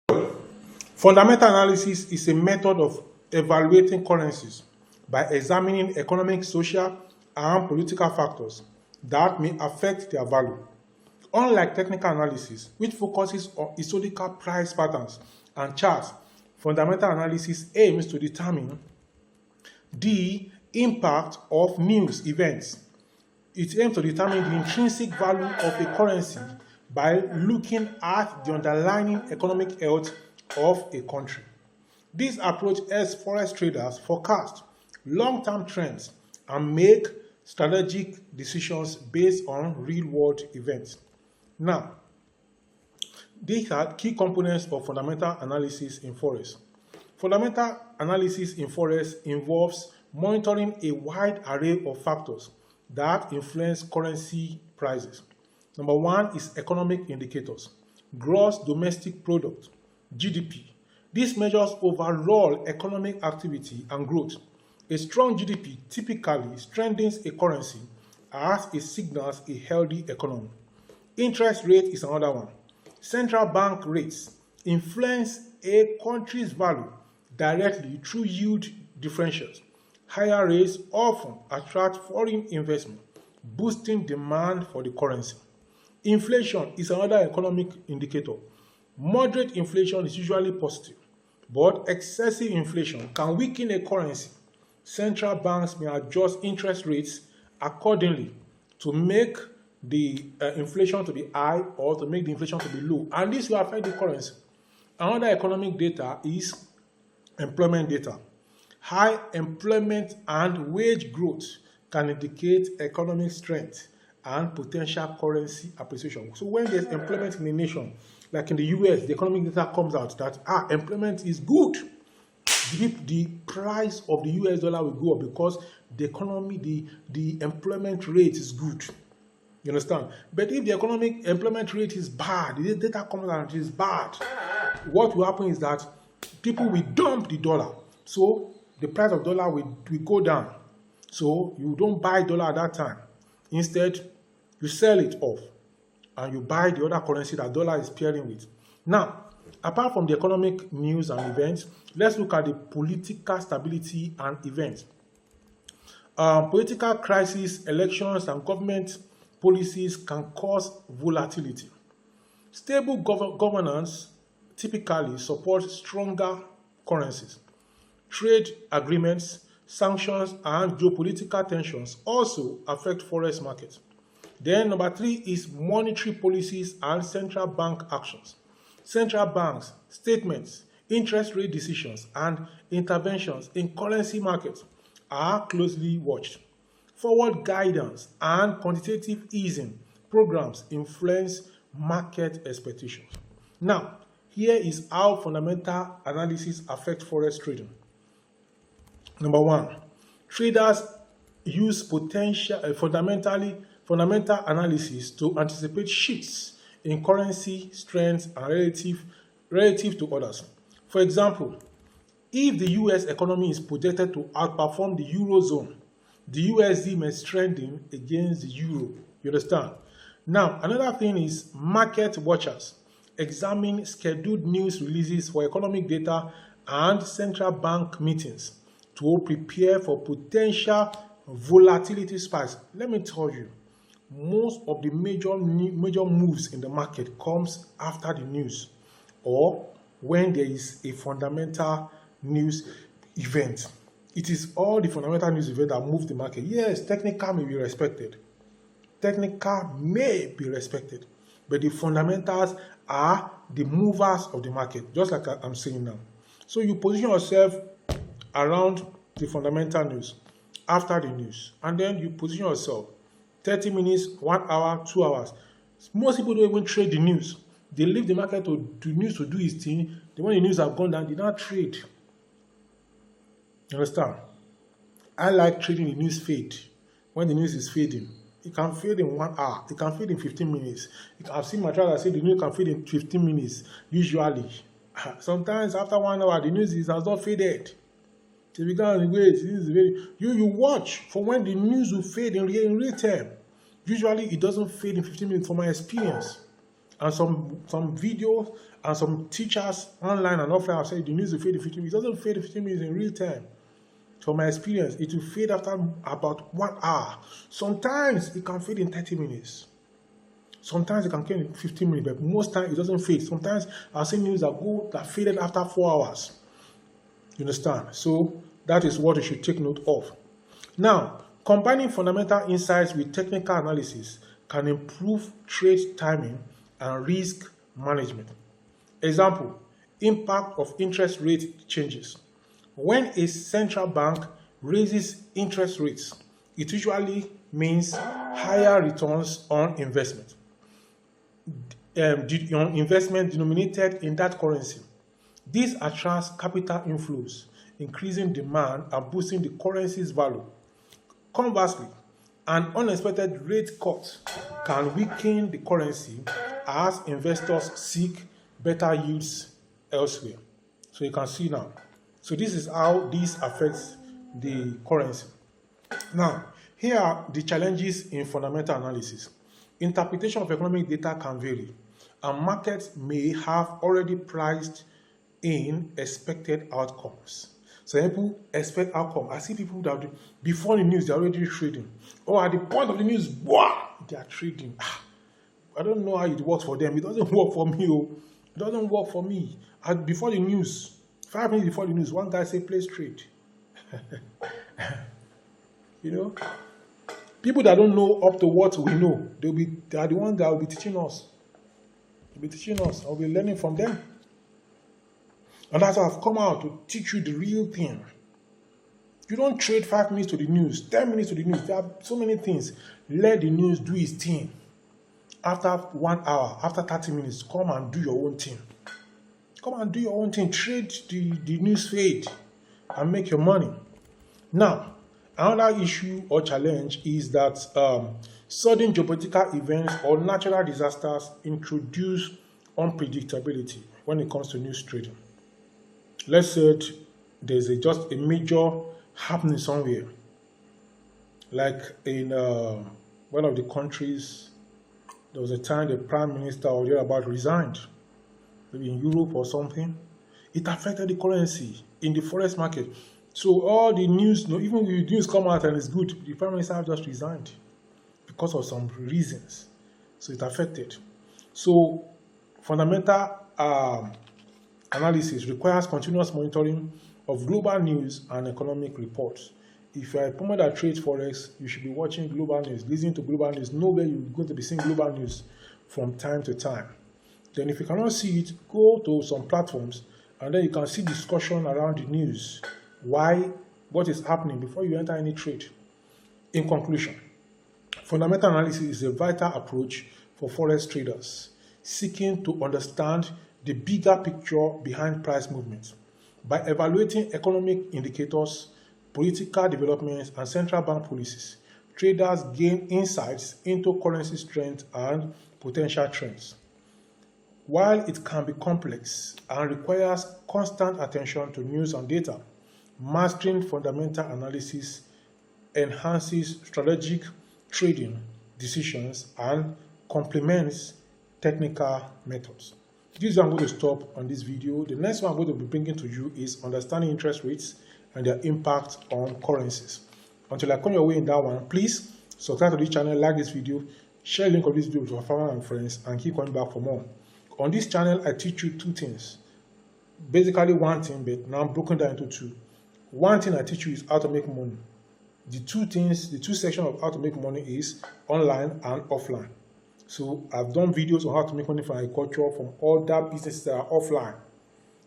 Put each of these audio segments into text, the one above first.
Fundamental analysis is a method of evaluating currencies by examining economic, social, and political factors that may affect their value. Unlike technical analysis, which focuses on historical price patterns and charts, fundamental analysis aims to determine the impact of news events. It aims to determine the intrinsic value of a currency by looking at the underlying economic health of a country. This approach helps forex traders forecast long-term trends and make strategic decisions based on real-world events. Now, these are key components of fundamental analysis in forex. Fundamental analysis in forex involves monitoring a wide array of factors that influence currency prices. Number one is economic indicators, gross domestic product, GDP. This measures overall economic activity and growth. A strong GDP typically strengthens a currency as it signals a healthy economy. Interest rate is another one. Central bank rates influence a country's value directly through yield differentials. Higher rates often attract foreign investment, boosting demand for the currency. Inflation is another economic indicator. Moderate inflation is usually positive, but excessive inflation can weaken a currency. Central banks may adjust interest rates accordingly to make the inflation to be high or to make the inflation to be low, and this will affect the currency. Another economic data is employment data. High employment and wage growth can indicate economic strength and potential currency appreciation. So when there's employment in a nation, like in the US, the economic data comes out that employment is good, the price of the US dollar will go up because the economy, the employment rate is good. You understand? But if the economic employment rate is bad, the data comes out and it is bad, what will happen is that people will dump the dollar. So the price of dollar will go down. So you don't buy dollar at that time. Instead, you sell it off and you buy the other currency that dollar is pairing with. Now, apart from the economic news and events, let's look at the political stability and events. Political crises, elections, and government policies can cause volatility. Stable governance typically supports stronger currencies. Trade agreements, sanctions, and geopolitical tensions also affect forex markets. Then number three is monetary policies and central bank actions. Central banks, statements, interest rate decisions, and interventions in currency markets are closely watched. Forward guidance and quantitative easing programs influence market expectations. Now, here is how fundamental analysis affects forex trading. Number one, traders use fundamental analysis to anticipate shifts in currency strength and relative to others. For example, if the US economy is projected to outperform the Eurozone, the USD may strengthen against the Euro. You understand? Now, another thing is market watchers examine scheduled news releases for economic data and central bank meetings to prepare for potential volatility spikes. Let me tell you, most of the major moves in the market comes after the news or when there is a fundamental news event. It is all the fundamental news event that move the market. Yes, technical may be respected. Technical may be respected, but the fundamentals are the movers of the market, just like I'm saying now. So you position yourself around the fundamental news after the news, and then you position yourself 30 minutes, 1 hour, 2 hours. Most people don't even trade the news. They leave the market to news to do its thing. When the news have gone down, they don't trade. You understand? I like trading the news fade. When the news is fading, it can fade in 1 hour. It can fade in 15 minutes. I've seen my traders say the news can fade in 15 minutes, usually. Sometimes after 1 hour, the news has not faded. So we can't wait. This is very you watch for when the news will fade in real time. Usually it doesn't fade in 15 minutes from my experience. And some videos and some teachers online and offline have said the news will fade in 15 minutes. It doesn't fade in 15 minutes in real time. From my experience, it will fade after about 1 hour. Sometimes it can fade in 30 minutes. Sometimes it can fade in 15 minutes, but most times it doesn't fade. Sometimes I've seen news that faded after 4 hours. You understand? So that is what you should take note of. Now, combining fundamental insights with technical analysis can improve trade timing and risk management. Example, impact of interest rate changes. When a central bank raises interest rates, it usually means higher returns on investment. On investment denominated in that currency. This attracts capital inflows, increasing demand and boosting the currency's value. Conversely, an unexpected rate cut can weaken the currency as investors seek better yields elsewhere. So you can see now. So this is how this affects the currency. Now, here are the challenges in fundamental analysis. Interpretation of economic data can vary, and markets may have already priced in expected outcomes. So people expect outcome. I see people that before the news, they're already trading. Or at the point of the news, they are trading. I don't know how it works for them. It doesn't work for me. It doesn't work for me. Before the news, 5 minutes before the news, one guy said, place trade. You know? People that don't know up to what we know, they are the ones that will be teaching us. They'll be teaching us. I'll be learning from them. And that's why I've come out to teach you the real thing. You don't trade 5 minutes to the news, 10 minutes to the news. There are so many things. Let the news do its thing. After 1 hour, after 30 minutes, come and do your own thing. Come and do your own thing. Trade the news feed and make your money. Now, another issue or challenge is that sudden geopolitical events or natural disasters introduce unpredictability when it comes to news trading. Let's say there's just a major happening somewhere, like in one of the countries, there was a time the prime minister or thereabout resigned, maybe in Europe or something. It affected the currency in the forex market. So all the news, even if the news come out and it's good, the prime minister just resigned because of some reasons. So it affected. So fundamental analysis requires continuous monitoring of global news and economic reports. If you are a person that trades Forex, you should be watching global news, listening to global news, know where you're going to be seeing global news from time to time. Then if you cannot see it, go to some platforms and then you can see discussion around the news. Why, what is happening before you enter any trade. In conclusion, fundamental analysis is a vital approach for Forex traders seeking to understand the bigger picture behind price movements. By evaluating economic indicators, political developments, and central bank policies, traders gain insights into currency strength and potential trends. While it can be complex and requires constant attention to news and data, mastering fundamental analysis enhances strategic trading decisions and complements technical methods. This is where I'm going to stop on this video. The next one I'm going to be bringing to you is understanding interest rates and their impact on currencies. Until I come your way in that one, please subscribe to this channel, like this video, share the link of this video with your family and friends, and keep coming back for more. On this channel, I teach you two things. Basically one thing, but now I'm broken down into two. One thing I teach you is how to make money. The two sections of how to make money is online and offline. So I've done videos on how to make money from agriculture, from other businesses that are offline.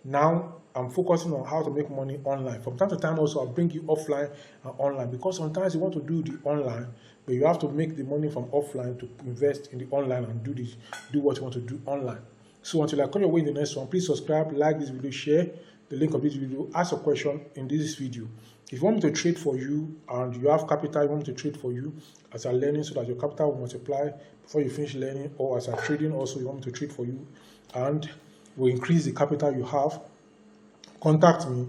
Now I'm focusing on how to make money online. From time to time also I'll bring you offline and online, because sometimes you want to do the online, but you have to make the money from offline to invest in the online and do what you want to do online. So until I come your way in the next one, please subscribe, like this video, share the link of this video, ask a question in this video. If you want me to trade for you and you have capital, you want me to trade for you as you're learning so that your capital will multiply before you finish learning, or as you're trading also you want me to trade for you and will increase the capital you have, contact me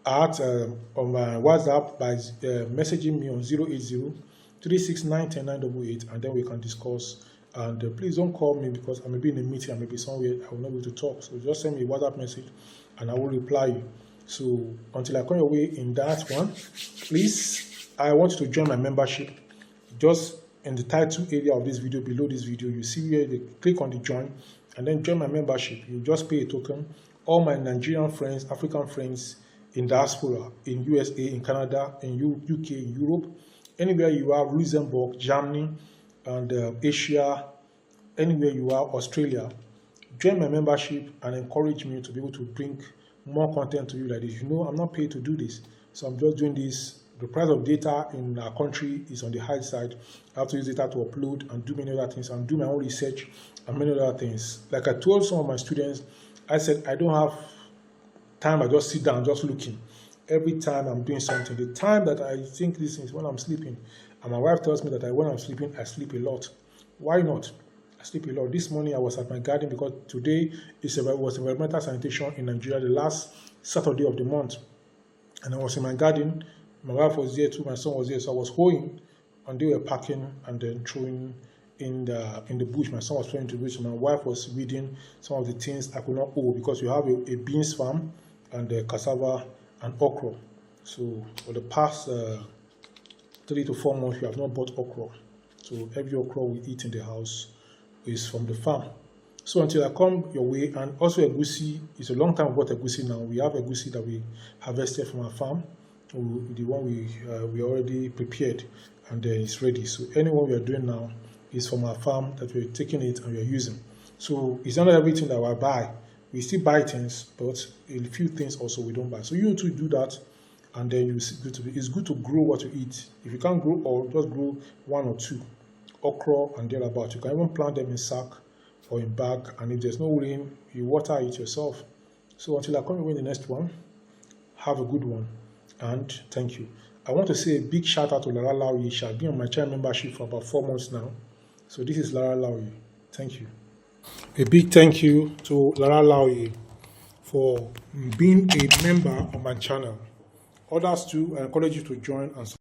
at on my WhatsApp by messaging me on 080-369-10988, and then we can discuss And please don't call me because I may be in a meeting, I may be somewhere, I will not be able to talk. So just send me a WhatsApp message and I will reply you. So until I come your way in that one, please, I want you to join my membership. Just in the title area of this video, below this video, you see where they click on the join and then join my membership. You just pay a token. All my Nigerian friends, African friends in diaspora, in USA, in Canada, in UK, in Europe, anywhere you are, Luxembourg, Germany, and Asia, anywhere you are, Australia, join my membership and encourage me to be able to bring more content to you like this. You know, I'm not paid to do this, so I'm just doing this. The price of data in our country is on the high side. I have to use data to upload and do many other things and do my own research and many other things. Like I told some of my students, I said, I don't have time. I just sit down, just looking. Every time I'm doing something, the time that I think this is when I'm sleeping. And my wife tells me that when I'm sleeping, I sleep a lot. Why not? I sleep a lot. This morning I was at my garden because today was environmental sanitation in Nigeria, the last Saturday of the month. And I was in my garden. My wife was there too, my son was there, so I was hoeing, and they were packing and then throwing in the bush. My son was throwing into the bush, and my wife was weeding some of the things I could not hoe because we have a beans farm and cassava and okra. So for the past 3 to 4 months, we have not bought okra. So every okra we eat in the house is from the farm. So until I come your way, and also egusi, it's a long time we bought egusi now. We have egusi that we harvested from our farm. The one we already prepared and it's ready. So anyone we are doing now is from our farm that we're taking it and we're using. So it's not everything that we buy. We still buy things, but a few things also we don't buy. So you to do that, and then it's good to grow what you eat. If you can't grow all, just grow 1 or 2 okra and thereabout. You can even plant them in sack or in bag, and if there's no rain, you water it yourself. So until I come in the next one, have a good one. And thank you. I want to say a big shout out to Lara Laoye. She has been on my channel membership for about 4 months now. So this is Lara Laoye. Thank you. A big thank you to Lara Laoye for being a member of my channel. Others too, I encourage you to join and